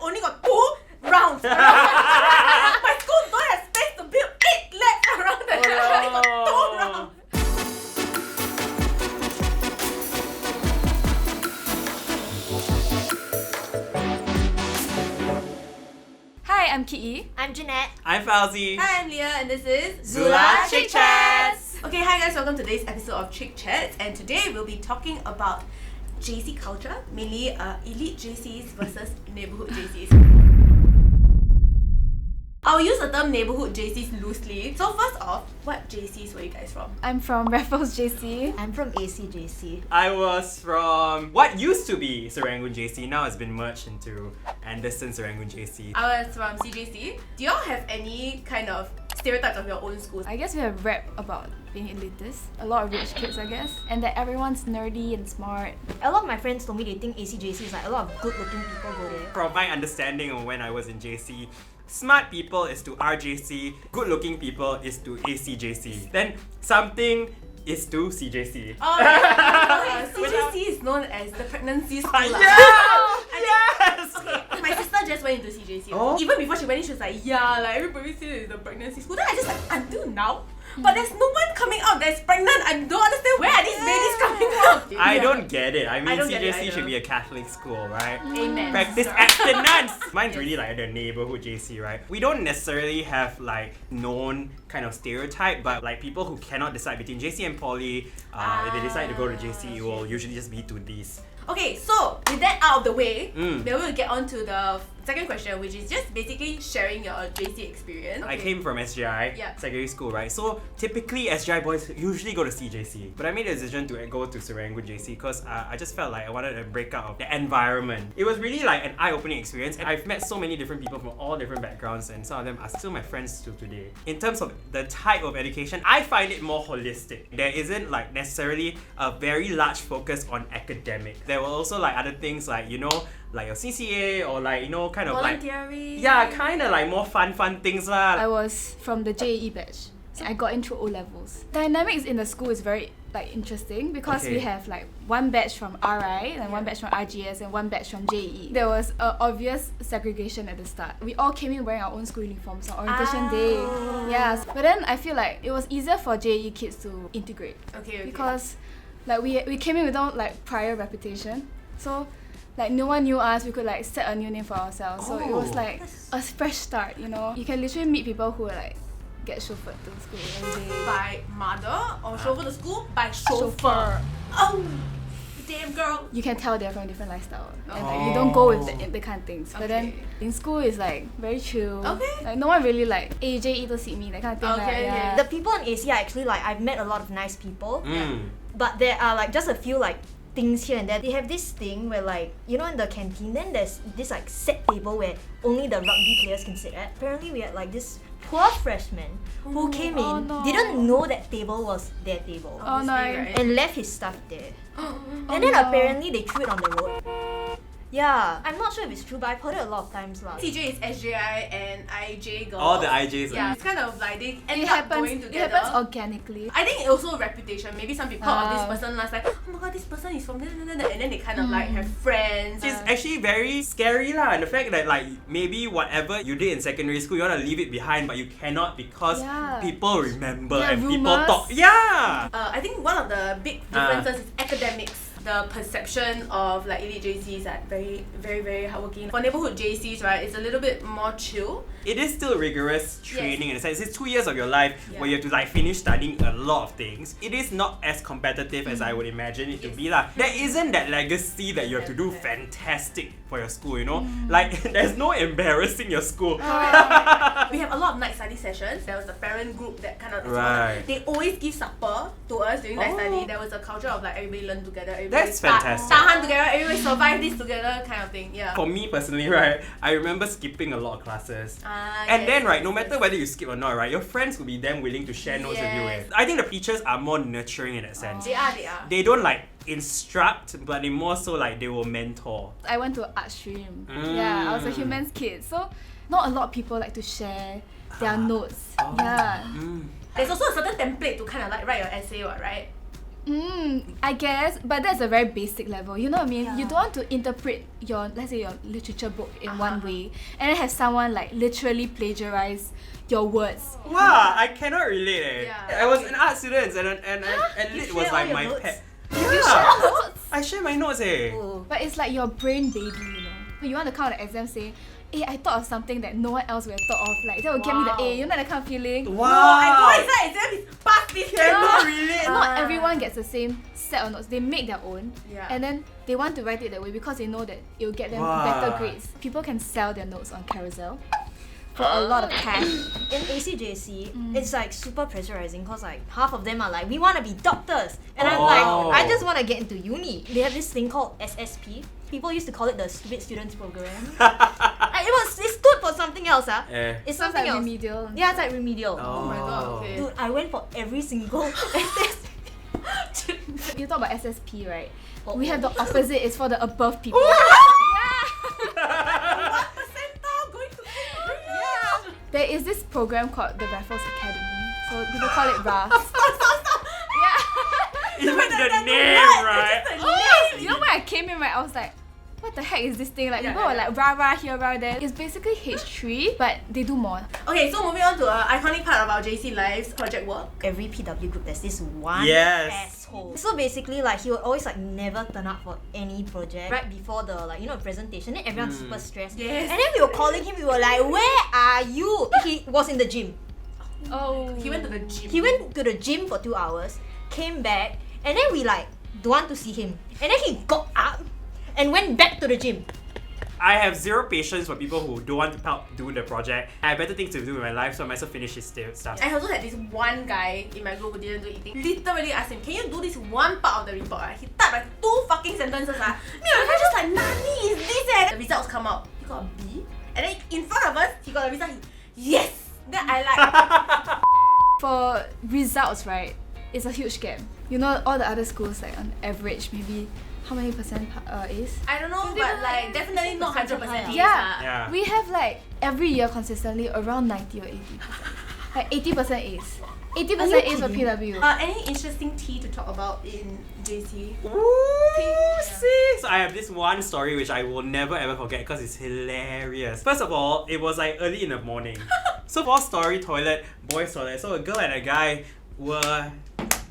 only got 2 rounds around my school don't have space to build 8 laps around the track. I only got 2 rounds. Hi, I'm Ki. I'm Jeanette. I'm Fauzi. Hi, I'm Leah, and this is ZULA ChickChats. Okay, hi guys, welcome to today's episode of ChickChats, and today we'll be talking about JC culture, mainly elite JCs versus neighbourhood JCs. I'll use the term neighbourhood JCs loosely. So first off, what JCs were you guys from? I'm from Raffles JC. I'm from ACJC. I was from what used to be Serangoon JC, now it's been merged into Anderson Serangoon JC. I was from CJC. Do y'all have any kind of stereotypes of your own schools? I guess we have rap about being elitist. A lot of rich kids, I guess. And that everyone's nerdy and smart. A lot of my friends told me they think ACJC is like a lot of good looking people go there. From my understanding of when I was in JC, smart people is to RJC, good looking people is to ACJC. Then something is to CJC. Oh, yeah. CJC is known as the pregnancy school. Yes! My sister just went into CJC. Oh? Even before she went in, she was like, yeah, like everybody says it's the pregnancy school. Then I just like, until now? But there's no one coming out that's pregnant. I don't understand where are these babies coming from. I don't get it. I mean, don't get it CJC should either. be a Catholic school, right? Amen. Practice sir. abstinence! Mine's really like the neighborhood JC, right? We don't necessarily have like known kind of stereotype, but like people who cannot decide between JC and Poly, if they decide to go to JC, it will usually just be to these. Okay, so with that out of the way, Mm. then we'll get on to the second question, which is just basically sharing your JC experience. I came from SGI, Yeah. secondary school, right? So typically SGI boys usually go to CJC. But I made a decision to go to Serangoon JC because I just felt like I wanted to break out of the environment. It was really like an eye-opening experience, and I've met so many different people from all different backgrounds, and some of them are still my friends till today. In terms of the type of education, I find it more holistic. There isn't like necessarily a very large focus on academic. There were also like other things like, you know, like your CCA or like, you know, kind of like Volunteering. yeah, kind of like more fun things lah. I was from the JEE batch. So I got into O-levels. Dynamics in the school is very like interesting because we Okay. have like one batch from RI and one batch from RGS and one batch from JEE. There was an obvious segregation at the start. We all came in wearing our own school uniforms on orientation day. Yes, but then I feel like it was easier for JEE kids to integrate Okay. because like we came in without like prior reputation. So like no one knew us, we could like set a new name for ourselves. So it was Oh. like a fresh start, you know. You can literally meet people who like get chauffeured to school every day. By mother or chauffeur to school? By chauffeur. Oh, damn girl. You can tell they're from a different lifestyle. And like Oh. you don't go with the kind of things. But then Okay. in school it's like very chill. Okay. Like no one really like AJ to seat me, that kind of thing. Okay, like, okay. yeah. The people in AC are actually like, I've met a lot of nice people, but there are like just a few like things here and there. They have this thing where like, you know, in the canteen, then there's this like set table where only the rugby players can sit at. Apparently we had like this poor freshman who came in, oh no. didn't know that table was their table, Oh no. Obviously, right? and left his stuff there. Oh, And then no. apparently they threw it on the road. Yeah, I'm not sure if it's true, but I've heard it a lot of times lah. TJ is SJI and IJ girls. All the IJs. Yeah, it's kind of like they end It up happens, going it together. happens organically. I think also reputation. Maybe some people heard of this Ah. person last like, oh my god, this person is from da, da, da, da, and then they kind of like have friends. It's actually very scary lah, and the fact that like maybe whatever you did in secondary school, you want to leave it behind, but you cannot because Yeah. people remember Yeah, and people rumors. talk. Yeah. I think one of the big differences is academics. The perception of like elite JCs are very, very, very hardworking. For neighborhood JCs, right, it's a little bit more chill. It is still rigorous training in a sense. It's 2 years of your life Yeah. where you have to like finish studying a lot of things. It is not as competitive as I would imagine it to be lah. There isn't that legacy that you have to do fantastic for your school, you know? Like there's no embarrassing your school. We have a lot of night study sessions. There was a parent group that kind of Right. They always give supper to us during night Oh. study. There was a culture of like everybody learn together. Everybody That's fantastic. Tahan together. Everybody survive this together, kind of thing. Yeah. For me personally, right, I remember skipping a lot of classes. And Yes, then, right, yes, no yes. matter whether you skip or not, right, your friends will be damn willing to share notes with you. Yes. I think the teachers are more nurturing in that sense. They are. They are. They don't like instruct, but they more so like they will mentor. I went to art stream. Mm. Yeah, I was a humans kid. So not a lot of people like to share their notes. Oh. Yeah. Mm. There's also a certain template to kind of like write your essay, right? I guess, but that's a very basic level. You know what I mean? Yeah. You don't want to interpret your, let's say, your literature book in one way, and then have someone like literally plagiarize your words. Wow, I cannot relate. Yeah. I was an art student and lit share was all like your my notes? pet. You share notes, I share my notes. Oh. but it's like your brain baby, you know. You want to come out the exam saying, "Hey, I thought of something that no one else would have thought of. Like that will get me the A." You know that kind of feeling. Wow. No, I go inside exam is pass this Cannot cannot. relate. Not everyone gets the same set of notes. They make their own, Yeah. and then they want to write it that way because they know that it will get them Wow. better grades. People can sell their notes on Carousel for a lot of cash. In ACJC, it's like super pressurizing because like half of them are like, we want to be doctors, and I'm like, I just want to get into uni. They have this thing called SSP. People used to call it the Stupid Students Program. It stood for something else, Eh. It's Sounds something like else. remedial. Yeah, it's like remedial. Oh my god, okay. Dude, I went for every single You talk about SSP, right? Oh. We have the opposite. It's for the above people. Percentile going to Yeah. There is this program called the Raffles Academy. So people call it RAS. Yeah. Even the name, right? Oh, you know when I came in, right, I was like, what the heck is this thing? Like, Yeah, people were yeah. like, rah rah here, rah there. It's basically H3, but they do more. Okay, so moving on to an iconic part of our JC lives, project work. every PW group. There's this one Yes. asshole. So basically, like he would always like never turn up for any project right before the presentation. Then everyone's super stressed. Yes. And then we were calling him. We were like, "Where are you?" He was in the gym. Oh. He went to the gym. He went to the gym for 2 hours, came back, and then we like don't want to see him. And then he got up and went back to the gym. I have zero patience for people who don't want to help do the project. I have better things to do with my life, so I might as well finish his stuff. I also had this one guy in my group who didn't do anything. Literally asked him, can you do this one part of the report? He typed like 2 fucking sentences. Me and my friend just like, Nani is this? The results come out. He got a B. And then in front of us, he got a result. Yes! Then I like... For results, right, it's a huge scam. You know, all the other schools, like on average, maybe how many percent is? I don't know, but like definitely not 100% A's. Yeah. We have like every year consistently around 90 or 80%. Like 80% A's. 80% A's for PW. Any interesting tea to talk about in JC? Ooh, sis! I have this one story which I will never ever forget because it's hilarious. First of all, it was like early in the morning. So 4-story toilet, boys toilet. So a girl and a guy were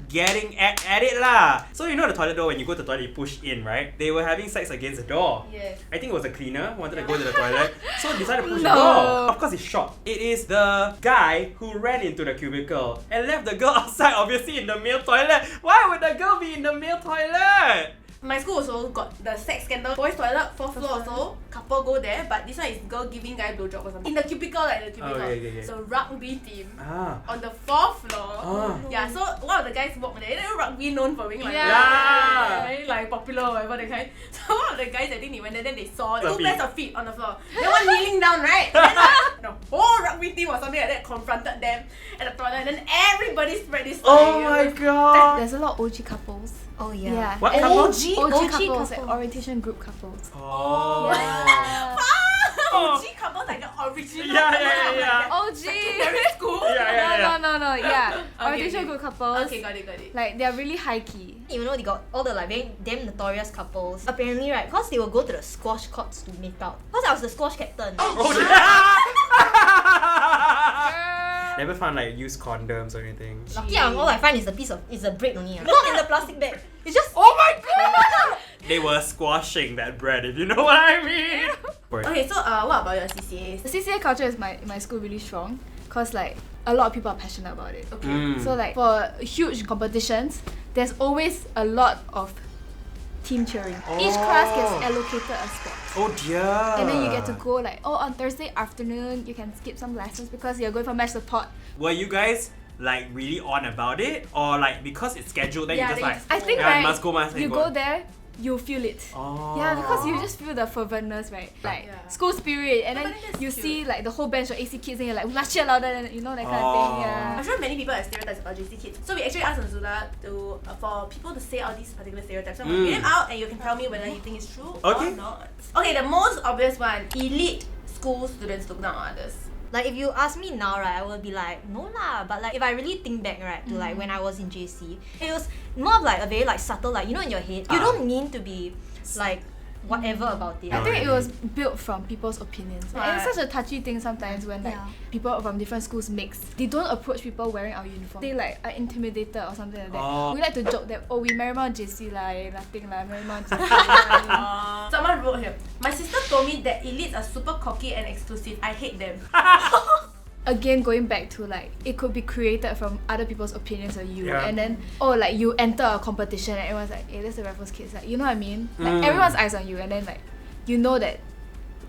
getting at it lah. So you know the toilet door, when you go to the toilet you push in, right? They were having sex against the door. Yes. I think it was a cleaner who wanted to go to the toilet, so decided to push No. the door. Of course, it's short. It is the guy who ran into the cubicle and left the girl outside, obviously in the male toilet. Why would the girl be in the male toilet? My school also got the sex scandal. Boys toilet, 4th floor also. Couple go there, but this one is girl giving guy blowjob or something. In the cubicle, like the cubicle. Okay. So rugby team Ah. on the 4th floor. Ah. Yeah, so one of the guys walked there. You know rugby known for being like Yeah. very like popular or whatever that kind. So one of the guys, I think they went there, then they saw The 2 feet. pairs of feet on the floor. Then one kneeling down, right? Then the whole rugby team or something like that confronted them at the toilet. And then everybody spread this story. Oh my god. There's a lot of OG couples. Oh yeah. Yeah. What And couple? OG OG couples, like couple. orientation group couples. Oh. Yeah. OG couple like the original. Yeah. OG. Secondary school. Yeah. No. Yeah. Okay, Orientation okay. group couples. Okay, got it. Like they're really high key. You know, they got all the like very damn notorious couples. Apparently, right, cause they will go to the squash courts to make out. Cause I was the squash captain. Oh, yeah. Never found like used condoms or anything. Lucky all I find is a bread only. Not in the plastic bag. It's just Oh my god! They were squashing that bread, if you know what I mean. Okay, so what about your CCAs? The CCA culture is my school really strong, cause like a lot of people are passionate about it. Okay. Mm. So like for huge competitions, there's always a lot of team cheering. Each class gets allocated a spot. Oh dear. And then you get to go like, on Thursday afternoon you can skip some lessons because you're going for match support. Were you guys like really on about it, or like because it's scheduled, then Yeah, you just then like you I think yeah, right, must go. you go there, you feel it. Oh. Yeah, because you just feel the ferventness, right? Like Yeah. school spirit, and No, then but then that's you cute. see like the whole bench of AC kids, and you're like, we must cheer louder, and you know that kind of thing. Oh. Yeah. I'm sure many people have stereotypes about JC kids. So we actually asked on Zula to for people to say all these particular stereotypes. So I'm gonna read them out and you can tell me whether you think it's true Okay. or not. Okay, the most obvious one, elite school students look down on others. Like if you ask me now, right, I will be like, no lah. But like if I really think back, right, to like when I was in JC, it was more of like a very like subtle, like, you know, in your head, you don't mean to be like whatever about it. I think it was built from people's opinions. Right. And it's such a touchy thing sometimes when like people from different schools mix. They don't approach people wearing our uniform. They like are intimidated or something like that. Oh. We like to joke that, oh, we Marymount JC lah, nothing lah, Marymount JC. Someone wrote here, my sister told me that elites are super cocky and exclusive. I hate them. Again, going back to like, it could be created from other people's opinions of you. Yeah. And then, oh, like you enter a competition and everyone's like, hey, that's the Raffles kids. Like, you know what I mean? Like everyone's eyes on you, and then like, you know that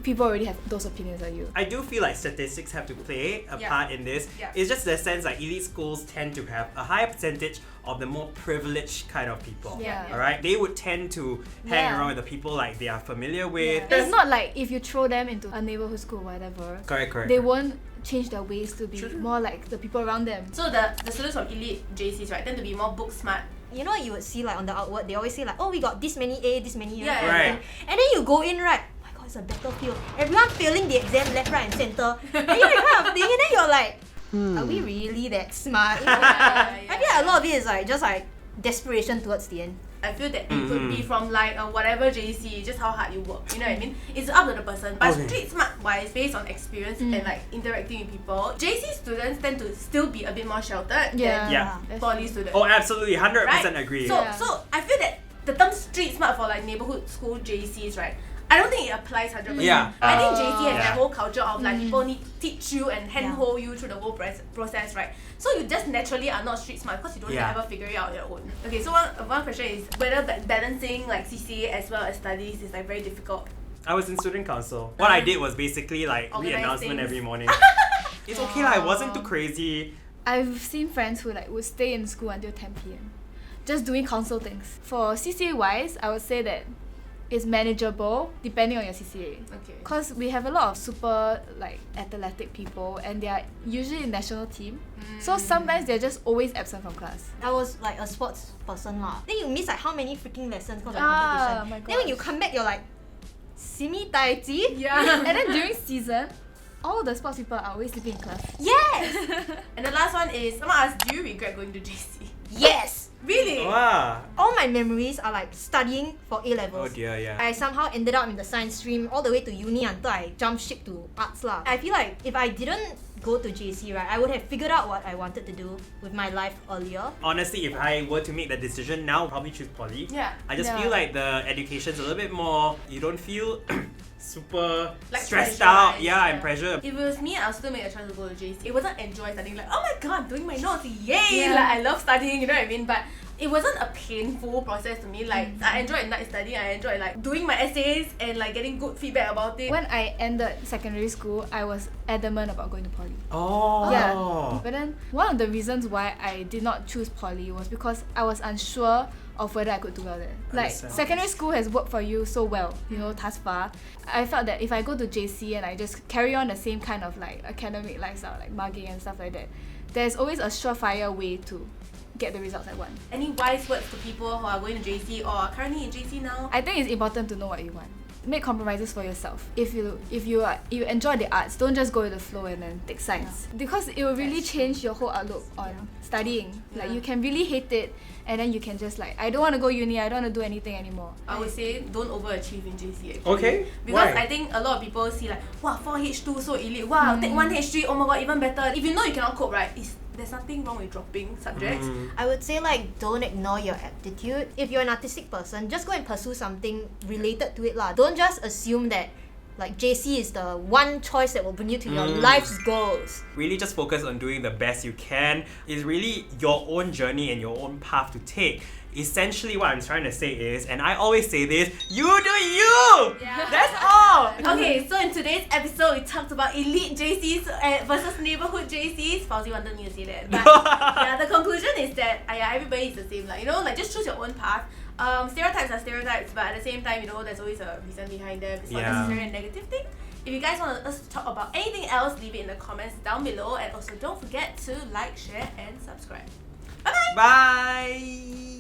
people already have those opinions of you. I do feel like statistics have to play a part in this. Yeah. It's just the sense like elite schools tend to have a higher percentage of the more privileged kind of people. Yeah. Alright? They would tend to hang Yeah. around with the people like they are familiar with. It's not like if you throw them into a neighborhood school or whatever, Correct. they won't change their ways to be more like the people around them. So the students from elite JCs, right, tend to be more book smart. You know, you would see like on the outward, they always say like, oh, we got this many A, this many A. Yeah, Right. And then you go in, right, oh my god, it's a battlefield. Everyone failing the exam left, right and center. And you know, that kind of thing, and then you're like, are we really that smart? You know? I feel like a lot of it is like just like desperation towards the end. I feel that it could be from like whatever JC, just how hard you work. You know what I mean? It's up to the person. But street smart wise, based on experience and like interacting with people, JC students tend to still be a bit more sheltered Yeah. than poly students. Oh, absolutely, 100% right? agree. So, Yeah. so I feel that the term street smart for like neighborhood school JCs, right? I don't think it applies 100%. Yeah. I think JC has Yeah. that whole culture of like people need to teach you and handhold you through the whole process, right? So you just naturally are not street smart because you don't ever figure it out on your own. Okay, so one question is whether balancing like CCA as well as studies is like very difficult. I was in student council. What I did was basically like Organize re-announcement things. every morning. It's okay lah, it wasn't too crazy. I've seen friends who like would stay in school until 10 p.m. just doing council things. For CCA wise, I would say that it's manageable depending on your CCA. Okay. Because we have a lot of super like athletic people and they are usually in national team. So sometimes they're just always absent from class. I was like a sports person lah. Then you miss like how many freaking lessons because of Ah, competition. my Then when you gosh. come back, you're like, simi tai ji? Yeah. And then during season, all the sports people are always sleeping in class. Yes! And the last one is someone asked, do you regret going to JC? Yes! Really? Wow. All my memories are like studying for A Oh levels. dear, yeah. I somehow ended up in the science stream all the way to uni until I jumped ship to arts lah. I feel like if I didn't go to JC, right, I would have figured out what I wanted to do with my life earlier. Honestly, if I were to make the decision now, I'll probably choose poly. Yeah. I just Yeah. feel like the education's a little bit more, you don't feel super Like stressed out, pressurized, yeah, and pressure. If it was me, I'll still make a choice to go to JC. It wasn't enjoy studying, like, oh my god, I'm doing my notes, yay! Yeah. Like, I love studying, you know what I mean? But it wasn't a painful process to me. Like, I enjoyed night studying, I enjoyed like doing my essays and like getting good feedback about it. When I ended secondary school, I was adamant about going to poly. Oh. Yeah. But then one of the reasons why I did not choose poly was because I was unsure of whether I could do well there. Like Understand. secondary school has worked for you so well, you know, thus far. I felt that if I go to JC and I just carry on the same kind of like academic lifestyle, like mugging and stuff like that, there's always a surefire way to get the results I want. Any wise words to people who are going to JC or are currently in JC now? I think it's important to know what you want. Make compromises for yourself. If you enjoy the arts, don't just go with the flow and then take science. Because it will really change your whole outlook on studying. Like you can really hate it and then you can just like, I don't want to go uni, I don't want to do anything anymore. I would say don't overachieve in JC actually. Okay, Because why? I think a lot of people see like, wow, 4H2 so elite, wow, take 1H3, oh my god, even better. If you know you cannot cope, right, there's nothing wrong with dropping subjects. I would say like don't ignore your aptitude. If you're an artistic person, just go and pursue something related to it lah. Don't just assume that like JC is the one choice that will bring you to your life's goals. Really just focus on doing the best you can. It's really your own journey and your own path to take. Essentially what I'm trying to say is, and I always say this, you do you! Yeah. That's all! Okay, so in today's episode, we talked about elite JCs versus neighborhood JCs. Fauzi wanted me to say that. But yeah, the conclusion is that everybody is the same. Like, you know, like just choose your own path. Stereotypes are stereotypes, but at the same time, you know, there's always a reason behind them. It's not necessarily a negative thing. If you guys want us to talk about anything else, leave it in the comments down below. And also don't forget to like, share, and subscribe. Bye-bye! Bye!